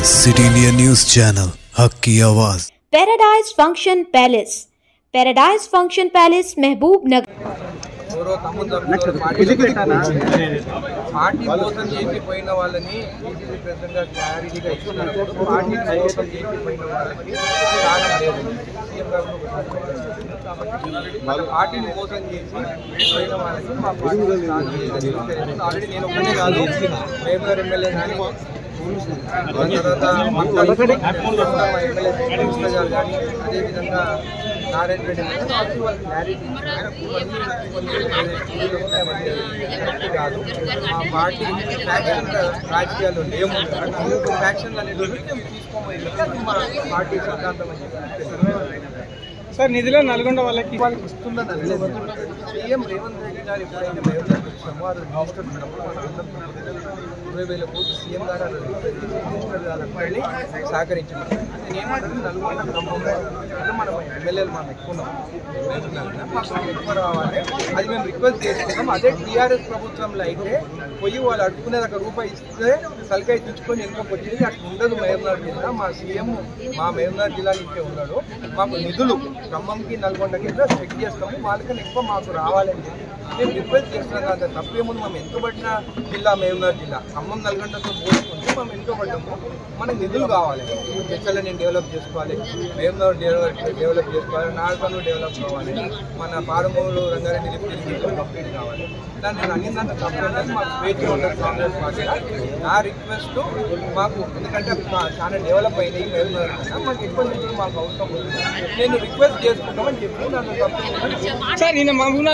City India news channel हक की आवाज़। Paradise function palace, paradise function palace महबूब नगर। Party మోసం చేసిపోయిన వాళ్ళని బీజేపీ ప్రెసిడెంట్గా క్లారిటీగా ఇస్తున్నప్పుడు పార్టీ మోసం చేసిపోయిన వాళ్ళకి స్థానం లేదు. సీఎం గారు వాళ్ళ పార్టీని మోసం చేసి పోయిన వాళ్ళకి మా పార్టీ స్థానం లేదు. ఆల్రెడీ నేను ఒక్కనే కాదు, మేముగారు ఎమ్మెల్యే కానీ తర్వాత మా ఎమ్మెల్యే కృష్ణ గారు కానీ అదేవిధంగా నారాయణ రెడ్డి వాళ్ళు క్లారిటీ కాదు. మా పార్టీ ఫ్యాక్షన్ రాజకీయాలు లేవు, ఫ్యాక్షన్లు అనేది తీసుకోవాలి. మా పార్టీ సిద్ధాంతం అని చెప్పి సార్ నిధులు నల్గొండ వాళ్ళకి ఇస్తుందని సీఎం రేవంత్ రెడ్డి గారు ఎప్పుడైతే మేరకు ఇచ్చామో అది మినిస్టర్ ఉన్నప్పుడు మన 20,000 కోట్లు సీఎం గారు మినిస్టర్ గారు సహకరించారు. నేనేమంటాను, నల్గొండ ఖమ్మంలో మనం ఎమ్మెల్యేలు మనం ఎక్కున్నాం, మాకు ఎక్కువ రావాలి అది మేము రిక్వెస్ట్ చేసుకున్నాం. అదే టీఆర్ఎస్ ప్రభుత్వంలో అయితే పోయి వాళ్ళు అడుక్కునేది ₹1 ఇస్తే సలికాయ తెచ్చుకొని వెళ్ళిపోయింది. అట్లా ఉండదు మహబూబ్నగర్ జిల్లా. మా సీఎం మా మహబూబ్నగర్ జిల్లా నుంచే ఉన్నాడు. మాకు నిధులు ఖమ్మంకి నల్గొండకి చెక్ చేస్తాము, వాళ్ళకన్నా ఎక్కువ మాకు రావాలని చెప్పి నేను రిక్వెస్ట్ చేస్తున్నాను. అంత తప్పేముంది, మనం ఎంతో పడిన జిల్లా మహబూబ్నగర్ జిల్లా. ఖమ్మం నల్గొండతో పోల్చుకుంటే మనం ఎంతో పడ్డాము, మనకు నిధులు కావాలి. నేను డెవలప్ చేసుకోవాలి, మహబూబ్నగర్ డెవలప్ చేసుకోవాలి, నాగపల్లి డెవలప్ కావాలి, మన పాలమూరు రంగారెడ్డి లిఫ్ట్ కంప్లీట్ కావాలి. దాన్ని నేను అన్నిందంతా తప్పేందని మాకు స్వేచ్ఛ ఉంటుంది కాంగ్రెస్ పార్టీ. నా రిక్వెస్ట్ మాకు, ఎందుకంటే చాలా డెవలప్ అయినాయి మహబూబ్నగర్ కన్నా, మాకు ఎక్కువ నిధులు మాకు అవసరం ఉంది. నేను రిక్వెస్ట్ చేసుకుంటామని చెప్పి నన్ను తప్పేందని సార్ నిన్న మహబూబ్నగర్